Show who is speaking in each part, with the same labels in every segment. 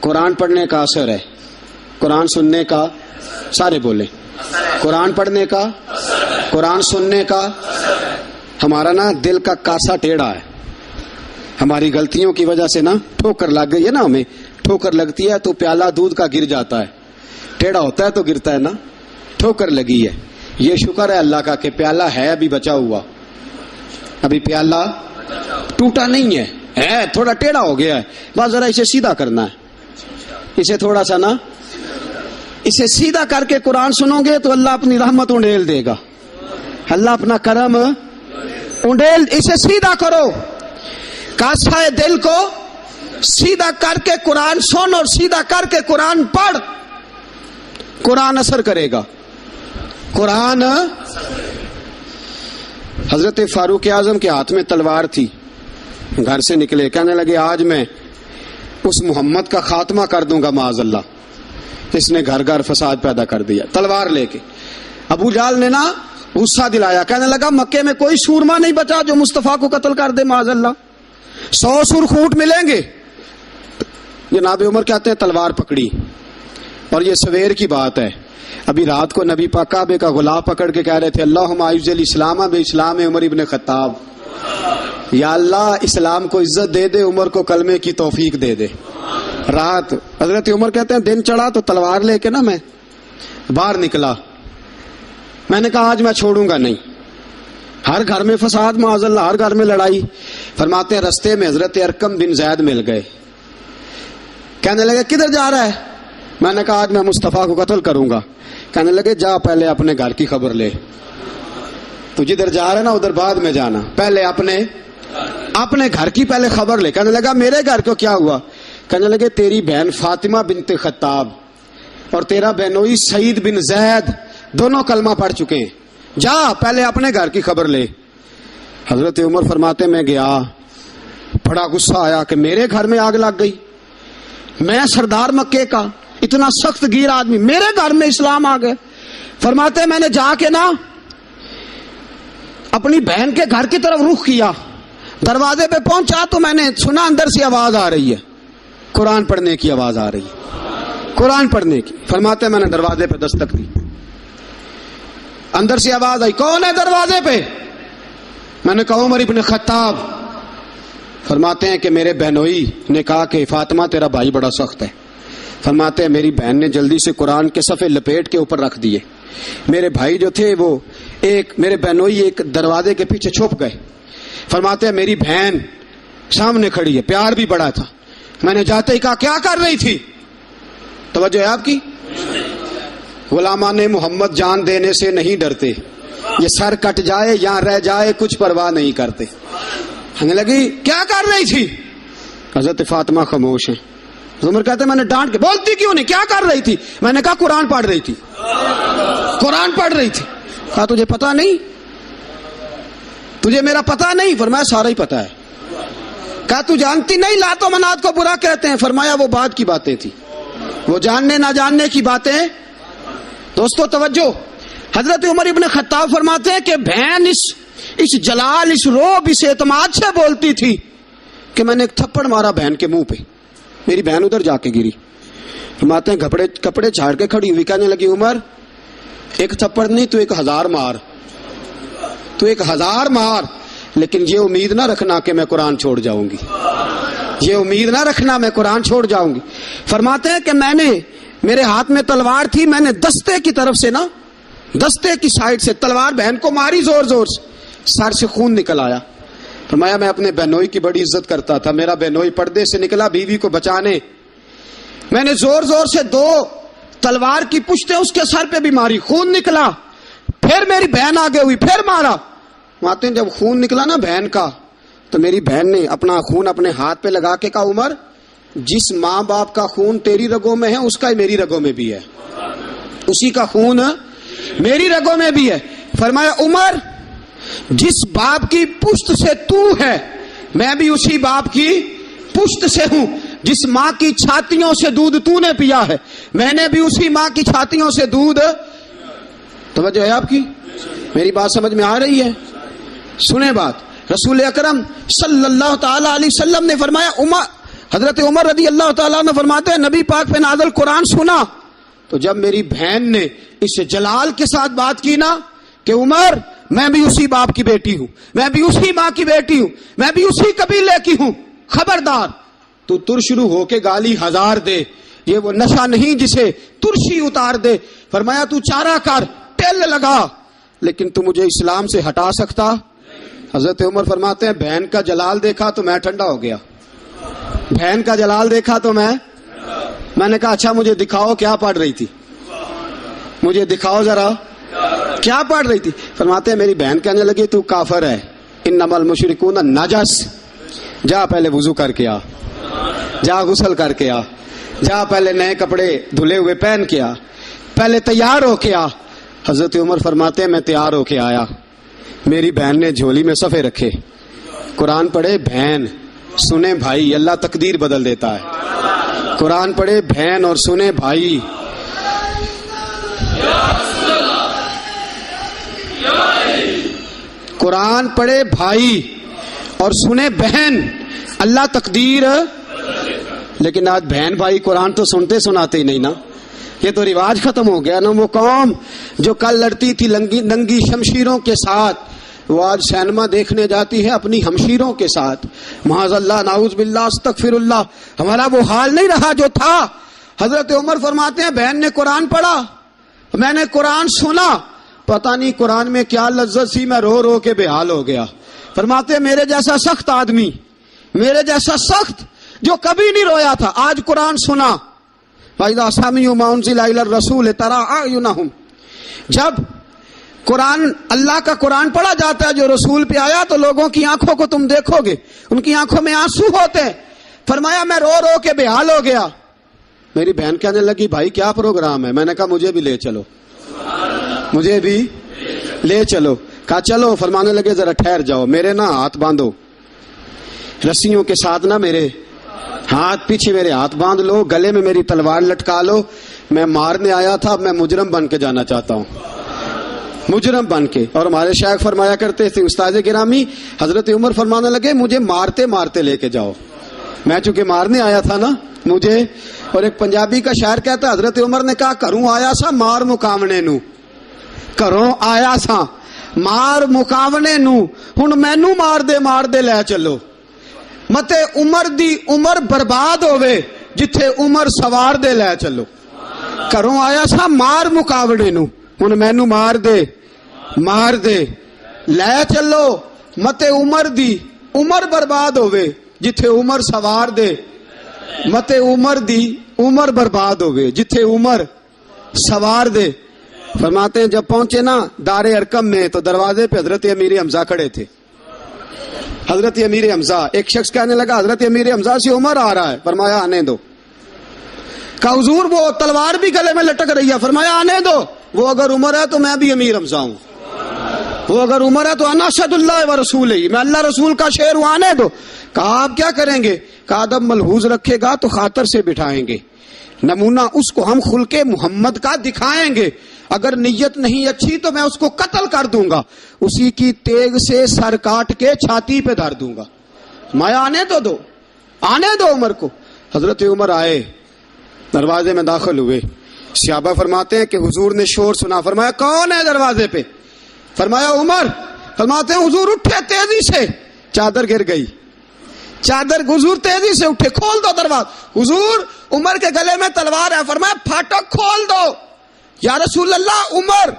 Speaker 1: قرآن پڑھنے کا اثر ہے، قرآن سننے کا، سارے بولیں، قرآن پڑھنے کا، قرآن سننے کا۔ ہمارا نا دل کا کاسا ٹیڑھا ہے، ہماری غلطیوں کی وجہ سے نا ٹھوکر لگ گئی ہے نا، ہمیں ٹھوکر لگتی ہے تو پیالہ دودھ کا گر جاتا ہے، ٹیڑھا ہوتا ہے تو گرتا ہے نا، ٹھوکر لگی ہے۔ یہ شکر ہے اللہ کا کہ پیالہ ہے ابھی بچا ہوا، ابھی پیالہ ٹوٹا نہیں ہے تھوڑا ٹیڑھا ہو گیا ہے، بس ذرا اسے سیدھا کرنا ہے، اسے تھوڑا سا نا اسے سیدھا کر کے قرآن سنو گے تو اللہ اپنی رحمت انڈیل دے گا، اللہ اپنا کرم انڈیل، اسے سیدھا کرو، کاسا دل کو سیدھا کر کے قرآن سن اور سیدھا کر کے قرآن پڑھ، قرآن اثر کرے گا، قرآن۔ حضرت فاروق اعظم کے ہاتھ میں تلوار تھی، گھر سے نکلے، کہنے لگے آج میں اس محمد کا خاتمہ کر دوں گا معاذ اللہ، اس نے گھر گھر فساد پیدا کر دیا، تلوار لے کے۔ ابو جہل نے نا غصہ دلایا، کہنے لگا مکے میں کوئی سورما نہیں بچا جو مصطفیٰ کو قتل کر دے معاذ اللہ، 100 سرخ اونٹ ملیں گے۔ جناب عمر کہتے ہیں تلوار پکڑی، اور یہ سویر کی بات ہے، ابھی رات کو نبی پاک کعبے کا غلاف پکڑ کے کہہ رہے تھے اللہم اعز الاسلام باسلام عمر ابن خطاب، یا اللہ اسلام کو عزت دے دے، عمر کو کلمے کی توفیق دے دے۔ رات حضرت عمر کہتے ہیں دن چڑھا تو تلوار لے کے نا میں باہر نکلا، میں نے کہا آج میں چھوڑوں گا نہیں، ہر گھر میں فساد معاذ اللہ، ہر گھر میں لڑائی۔ فرماتے ہیں رستے میں حضرت ارقم بن زید مل گئے، کہنے لگے کدھر جا رہا ہے؟ میں نے کہا آج میں مصطفیٰ کو قتل کروں گا۔ کہنے لگے جا پہلے اپنے گھر کی خبر لے، تو جدھر جا رہا ہے نا ادھر بعد میں جانا، پہلے اپنے گھر کی پہلے خبر لے۔ کہنے لگا میرے گھر کو کیا ہوا؟ کہنے لگے تیری بہن فاطمہ بنت خطاب اور تیرا بہنوئی سعید بن زید دونوں کلمہ پڑھ چکے ہیں، جا پہلے اپنے گھر کی خبر لے۔ حضرت عمر فرماتے میں گیا، بڑا غصہ آیا کہ میرے گھر میں آگ لگ گئی، میں سردار مکے کا اتنا سخت گیر آدمی، میرے گھر میں اسلام آ گئے۔ فرماتے میں نے جا کے نا اپنی بہن کے گھر کی طرف رخ کیا، دروازے پہ پہنچا تو میں نے سنا اندر سے آواز آ رہی ہے، قرآن پڑھنے کی آواز آ رہی ہے، قرآن پڑھنے کی۔ فرماتے میں نے دروازے پہ دستک دی، اندر سے آواز آئی کون ہے دروازے پہ؟ میں نے کہا عمر ابن خطاب۔ فرماتے ہیں کہ میرے بہنوئی نے کہا کہ فاطمہ تیرا بھائی بڑا سخت ہے۔ فرماتے ہیں میری بہن نے جلدی سے قرآن کے صفحے لپیٹ کے اوپر رکھ دیے، میرے بھائی جو تھے وہ میرے بہنوئی ایک دروازے کے پیچھے چھپ گئے۔ فرماتے ہیں میری بہن سامنے کھڑی ہے، پیار بھی بڑا تھا، میں نے جاتے ہی کہا کیا کر رہی تھی؟ توجہ ہے آپ کی؟ غلامان محمد جان دینے سے نہیں ڈرتے، یہ سر کٹ جائے یا رہ جائے کچھ پرواہ نہیں کرتے۔ ہمیں لگی کیا کر رہی تھی؟ حضرت فاطمہ خاموش ہیں۔ عمر کہتے میں نے ڈانٹ کے بولتی کیوں نہیں، کیا کر رہی تھی؟ میں نے کہا قرآن پڑھ رہی تھی، قرآن پڑھ رہی تھی۔ کہا تجھے پتا نہیں، تجھے میرا پتا نہیں؟ فرمایا سارا ہی پتا ہے۔ کہا تو جانتی نہیں لات و منات کو برا کہتے ہیں؟ فرمایا وہ بعد کی باتیں تھی، وہ جاننے نہ جاننے کی باتیں۔ دوستو توجہ، حضرت عمر ابن خطاب فرماتے ہیں کہ بہن اس جلال، اس روب، اس اعتماد سے بولتی تھی کہ میں نے ایک تھپڑ مارا بہن کے منہ پہ، میری بہن ادھر جا کے گری۔ فرماتے ہیں کپڑے جھاڑ کے کھڑی ہوئی، کہنے لگی عمر ایک تھپڑ نہیں تو 1000 مار، تو 1000 مار، لیکن یہ امید نہ رکھنا کہ میں قرآن چھوڑ جاؤں گی، یہ امید نہ رکھنا میں قرآن چھوڑ جاؤں گی۔ فرماتے ہیں کہ میرے ہاتھ میں تلوار تھی، میں نے دستے کی طرف سے نا، دستے کی سائڈ سے تلوار بہن کو ماری زور زور سے، سر سے خون نکل آیا۔ فرمایا میں اپنے بہنوئی کی بڑی عزت کرتا تھا، میرا بہنوئی پردے سے نکلا بیوی کو بچانے، میں نے زور زور سے 2 تلوار کی پشتیں اس کے سر پہ بھی ماری، خون نکلا، پھر میری بہن آگے ہوئی، پھر مارا۔ ماتے ہیں جب خون نکلا نا بہن کا تو میری بہن نے اپنا خون اپنے ہاتھ پہ لگا کے کہا عمر جس ماں باپ کا خون تیری رگوں میں ہے اس کا میری رگوں میں بھی ہے، اسی کا خون میری رگوں میں بھی ہے۔ فرمایا عمر جس باپ کی پشت سے تو ہے میں بھی اسی باپ کی پشت سے ہوں، جس ماں کی چھاتیوں سے دودھ تو نے پیا ہے میں نے بھی اسی ماں کی چھاتیوں سے دودھ۔ توجہ ہے آپ کی؟ میری بات سمجھ میں آ رہی ہے؟ سنیں بات، رسول اکرم صلی اللہ تعالی علیہ وسلم نے فرمایا حضرت عمر رضی اللہ تعالیٰ عنہ فرماتے ہیں نبی پاک پہ نازل قرآن سنا تو جب میری بہن نے اس جلال کے ساتھ بات کی نا کہ عمر میں بھی اسی باپ کی بیٹی ہوں، میں بھی اسی ماں کی بیٹی ہوں، میں بھی اسی قبیلے کی ہوں، خبردار تو ترشرو ہو کے گالی ہزار دے، یہ وہ نشہ نہیں جسے ترشی اتار دے۔ فرمایا تو چارہ کر، ٹیل لگا، لیکن تو مجھے اسلام سے ہٹا سکتا؟ حضرت عمر فرماتے ہیں بہن کا جلال دیکھا تو میں ٹھنڈا ہو گیا، بہن کا جلال دیکھا تو میں نے کہا اچھا مجھے دکھاؤ کیا پڑھ رہی تھی، مجھے دکھاؤ ذرا کیا پڑھ رہی تھی۔ فرماتے ہیں میری بہن کہنے لگی تو کافر ہے، انما المشرکون نجس، جا پہلے وضو کر کے آ، جا غسل کر کے آ، جا پہلے نئے کپڑے دھلے ہوئے پہن کے آ، پہلے تیار ہو کے آ۔ حضرت عمر فرماتے ہیں میں تیار ہو کے آیا، میری بہن نے جھولی میں صفحے رکھے، قرآن پڑھے بہن سنے بھائی، اللہ تقدیر بدل دیتا ہے، قرآن پڑھے بہن اور سنے بھائی، قرآن پڑھے بھائی اور سنے بہن، اللہ تقدیر۔ لیکن آج بہن بھائی قرآن تو سنتے سناتے ہی نہیں نا، یہ تو رواج ختم ہو گیا نا۔ وہ قوم جو کل لڑتی تھی ننگی شمشیروں کے ساتھ، وہ آج سینما دیکھنے جاتی ہے اپنی ہمشیروں کے ساتھ۔ معاذ اللہ، نعوذ باللہ، استغفر اللہ، ہمارا وہ حال نہیں رہا جو تھا۔ حضرت عمر فرماتے ہیں بہن نے قرآن پڑھا، میں نے قرآن سنا، پتہ نہیں قرآن میں کیا لذت سی، میں رو رو کے بے حال ہو گیا۔ فرماتے ہیں میرے جیسا سخت آدمی، میرے جیسا سخت جو کبھی نہیں رویا تھا، آج قرآن سنا۔ وَإِذَا سَمِعُوا مَا أُنزِلَ إِلَى الرَّسُولِ تَرَىٰ أَعْيُنَهُمْ، جب قرآن اللہ کا قرآن پڑھا جاتا ہے جو رسول پہ آیا تو لوگوں کی آنکھوں کو تم دیکھو گے، ان کی آنکھوں میں آنسو ہوتے ہیں۔ فرمایا میں رو رو کے بے حال ہو گیا۔ میری بہن کہنے لگی بھائی کیا پروگرام ہے؟ میں نے کہا مجھے بھی لے چلو، مجھے بھی لے چلو۔ کہا چلو۔ فرمانے لگے ذرا ٹھہر جاؤ، میرے نا ہاتھ باندھو رسیوں کے ساتھ، نا میرے ہاتھ پیچھے میرے ہاتھ باندھ لو، گلے میں میری تلوار لٹکا لو، میں مارنے آیا تھا، اب میں مجرم بن کے جانا چاہتا ہوں، مجرم بن کے۔ اور ہمارے شیخ فرمایا کرتے تھے استاد گرامی، حضرت عمر فرمانے لگے مجھے مارتے مارتے لے کے جاؤ، میں چونکہ مارنے آیا تھا نا مجھے۔ اور ایک پنجابی کا شاعر کہتا ہے حضرت عمر نے کہا کروں آیا سا مار مکاونے نو، کروں آیا سا مار مکاونے نو، ہن مینو مار دے لے چلو، متے عمر دی عمر برباد ہوئے جتھے عمر سوار دے لے چلو۔ کروں آیا سا مار مکاونے نو، ہن مینو مار دے لے چلو، متے عمر دی عمر برباد ہوئے جتھے عمر سوار دے، متے عمر دی عمر برباد ہوئے جتھے عمر سوار دے۔ فرماتے ہیں جب پہنچے نا دار ارقم میں تو دروازے پہ حضرت امیر حمزہ کھڑے تھے۔ حضرت امیر حمزہ، ایک شخص کہنے لگا حضرت امیر حمزہ سے عمر آ رہا ہے، فرمایا آنے دو۔ کہا حضور وہ تلوار بھی گلے میں لٹک رہی ہے، فرمایا آنے دو، وہ اگر عمر ہے تو میں بھی امیر حمزہ ہوں، وہ اگر عمر ہے تو انا اشہد اللہ و رسولہ، میں اللہ رسول کا شعر ہوں، آنے دو۔ کہا آپ کیا کریں گے؟ کہا ادب ملحوظ رکھے گا تو خاطر سے بٹھائیں گے، نمونہ اس کو ہم خلق محمد کا دکھائیں گے، اگر نیت نہیں اچھی تو میں اس کو قتل کر دوں گا، اسی کی تیغ سے سر کاٹ کے چھاتی پہ دھر دوں گا، میں آنے دو آنے دو عمر کو۔ حضرت عمر آئے، دروازے میں داخل ہوئے، صحابہ فرماتے ہیں کہ حضور نے شور سنا، فرمایا کون ہے دروازے پہ؟ فرمایا عمر۔ فرماتے ہیں حضور اٹھے تیزی سے، چادر گر گئی، چادر، حضور تیزی سے اٹھے، کھول دو دروازہ۔ حضور عمر کے گلے میں تلوار ہے، فرمایا پھاٹک کھول دو۔ یا رسول اللہ عمر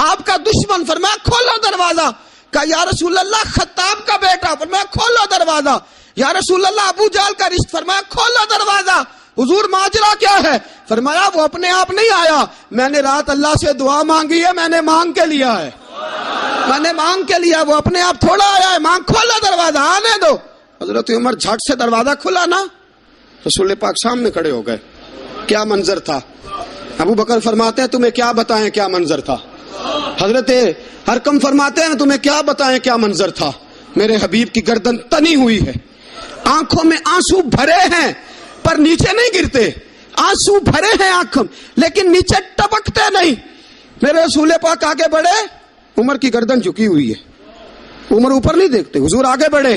Speaker 1: آپ کا دشمن، فرمایا کھولو دروازہ۔ کہا یا رسول اللہ خطاب کا بیٹا، فرمایا کھولو دروازہ۔ یا رسول اللہ ابو جہل کا رشت، فرمایا کھولو دروازہ۔ حضور ماجرا کیا ہے؟ فرمایا وہ اپنے آپ نہیں آیا، میں نے رات اللہ سے دعا مانگی ہے، میں نے مانگ کے لیا ہے، میں نے مانگ کے لیا، وہ اپنے آپ تھوڑا آیا ہے، مانگ، کھولو دروازہ، آنے دو۔ حضرت عمر جھٹ سے دروازہ کھلا نا، رسول پاک سامنے کھڑے ہو گئے۔ کیا منظر تھا؟ ابو بکر فرماتے ہیں تمہیں کیا بتائیں کیا منظر تھا؟ حضرت ارقم فرماتے ہیں تمہیں کیا بتائیں کیا منظر تھا؟ میرے حبیب کی گردن تنی ہوئی ہے، آنکھوں میں آنسو بھرے ہیں پر نیچے نہیں گرتے، آنسو بھرے ہیں آنکھوں لیکن نیچے ٹپکتے نہیں۔ میرے رسول پاک آگے بڑھے، عمر کی گردن جھکی ہوئی ہے، عمر اوپر نہیں دیکھتے، حضور آگے بڑھے،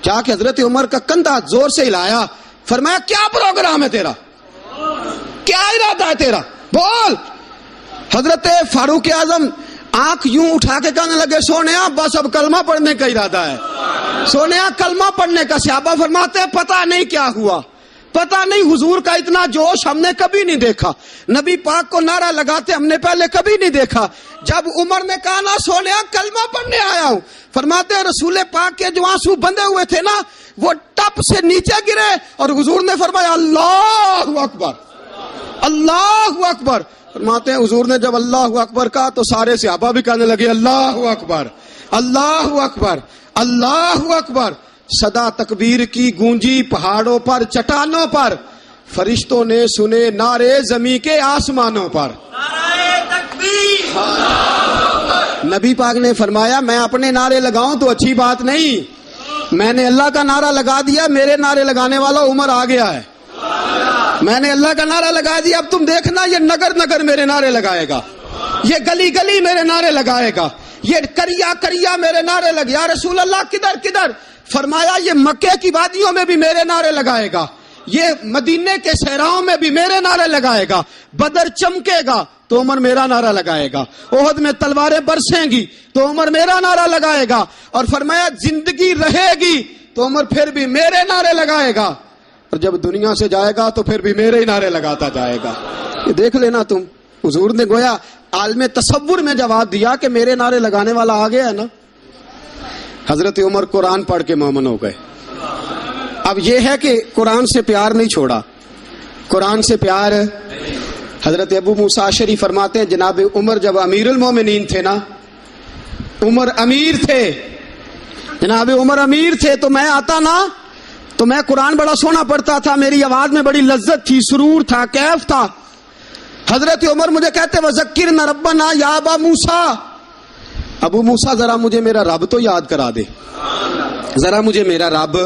Speaker 1: جا کے حضرت عمر کا کندھا زور سے ہلایا، فرمایا کیا پروگرام ہے تیرا, کیا ارادہ ہے تیرا, بول. حضرت فاروق اعظم آنکھ یوں اٹھا کے کہنے لگے سونیا بس اب کلمہ پڑھنے کا ارادہ ہے, سونیا کلمہ پڑھنے کا. صحابہ فرماتے ہیں پتہ نہیں کیا ہوا, پتہ نہیں, حضور کا اتنا جوش ہم نے کبھی نہیں دیکھا, نبی پاک کو نعرہ لگاتے ہم نے پہلے کبھی نہیں دیکھا. جب عمر نے کہا نا سونیا کلمہ پڑھنے آیا ہوں, فرماتے ہیں رسول پاک کے جو آنسو بندے ہوئے تھے نا وہ ٹپ سے نیچے گرے اور حضور نے فرمایا اللہ اکبر, اللہ اکبر. فرماتے ہیں حضور نے جب اللہ اکبر کہا تو سارے صحابہ بھی کہنے لگے اللہ اکبر, اللہ اکبر, اللہ اکبر. صدا تکبیر کی گونجی پہاڑوں پر, چٹانوں پر, فرشتوں نے سنے نعرے زمین کے آسمانوں پر. نبی پاک نے فرمایا میں اپنے نعرے لگاؤں تو اچھی بات نہیں, میں نے اللہ کا نعرہ لگا دیا, میرے نعرے لگانے والا عمر آ گیا ہے. میں نے اللہ کا نعرہ لگا دیا, اب تم دیکھنا یہ نگر نگر میرے نعرے لگائے گا, یہ گلی گلی میرے نعرے لگائے گا, یہ کریا کریا میرے نعرے لگے. یا رسول اللہ کدھر کدھر؟ فرمایا یہ مکے کی وادیوں میں بھی میرے نعرے لگائے گا, یہ مدینے کے صحراؤں میں بھی میرے نعرے لگائے گا, بدر چمکے گا تو عمر میرا نعرہ لگائے گا, احد میں تلواریں برسیں گی تو عمر میرا نعرہ لگائے گا, اور فرمایا زندگی رہے گی تو عمر پھر بھی میرے نعرے لگائے گا, اور جب دنیا سے جائے گا تو پھر بھی میرے ہی نعرے لگاتا جائے گا. یہ دیکھ لینا تم, حضور نے گویا عالم تصور میں جواب دیا کہ میرے نعرے لگانے والا آ گیا ہے نا. حضرت عمر قرآن پڑھ کے مومن ہو گئے. اب یہ ہے کہ قرآن سے پیار نہیں چھوڑا, قرآن سے پیار. حضرت ابو موسیٰ اشعری فرماتے ہیں جناب عمر جب امیر المومنین تھے نا, عمر امیر تھے, جناب عمر امیر تھے, تو میں آتا نا تو میں قرآن بڑا سونا پڑھتا تھا, میری آواز میں بڑی لذت تھی, سرور تھا, کیف تھا. حضرت عمر مجھے کہتے وذکرنا ربنا یا ابا موسیٰ, ابو موسیٰ ذرا مجھے میرا رب تو یاد کرا دے, ذرا مجھے میرا رب.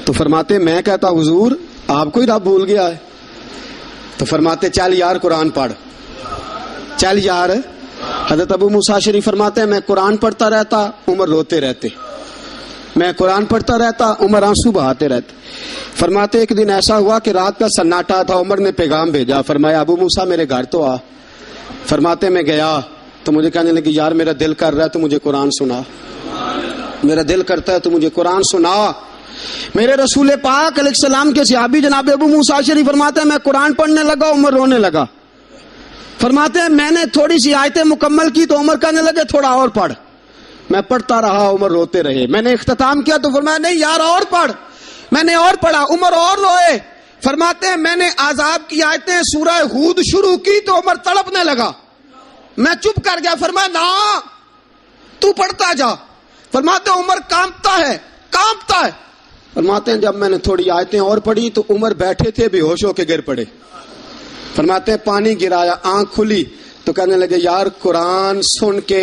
Speaker 1: تو فرماتے میں کہتا حضور آپ کو ہی رب بھول گیا ہے. تو فرماتے چل یار قرآن پڑھ, چل یار. حضرت ابو موسیٰ شریف فرماتے ہیں میں قرآن پڑھتا رہتا, عمر روتے رہتے, میں قرآن پڑھتا رہتا, عمر آنسو بہاتے رہتے. فرماتے ایک دن ایسا ہوا کہ رات کا سناٹا تھا, عمر نے پیغام بھیجا, فرمایا ابو موسیٰ میرے گھر تو آ. فرماتے میں گیا تو مجھے کہنے لگی یار میرا دل کر رہا ہے تو مجھے قرآن سنا, میرا دل کرتا ہے تو مجھے قرآن سنا. میرے رسول پاک علیہ السلام کے صحابی جناب ابو موسیٰ شریف فرماتے ہیں میں قرآن پڑھنے لگا, عمر رونے لگا. فرماتے ہیں میں نے تھوڑی سی آیتیں مکمل کی تو عمر کہنے لگے تھوڑا اور پڑھ. میں پڑھتا رہا, عمر روتے رہے. میں نے اختتام کیا تو فرمایا نہیں یار اور پڑھ. میں نے اور پڑھا, عمر اور روئے. فرماتے ہیں میں نے عذاب کی آیتیں سورہ ہود شروع کی تو عمر تڑپنے لگا, میں چپ کر گیا. فرمایا نا تو پڑھتا جا. فرماتے ہیں عمر کانپتا ہے, کانپتا ہے. فرماتے ہیں جب میں نے تھوڑی آیتیں اور پڑھی تو عمر بیٹھے تھے بے ہوش ہو کے گر پڑے. فرماتے ہیں پانی گرایا, آنکھ کھلی تو کہنے لگے یار قرآن سن کے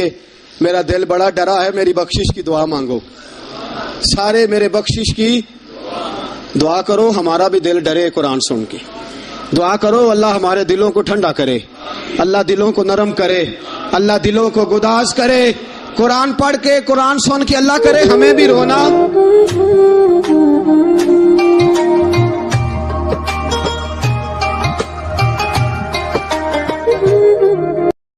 Speaker 1: میرا دل بڑا ڈرا ہے, میری بخشش کی دعا مانگو. سارے میرے بخشش کی دعا کرو, ہمارا بھی دل ڈرے قرآن سن کے. دعا کرو اللہ ہمارے دلوں کو ٹھنڈا کرے, اللہ دلوں کو نرم کرے, اللہ دلوں کو گداز کرے. قرآن پڑھ کے قرآن سن کے اللہ کرے ہمیں بھی رونا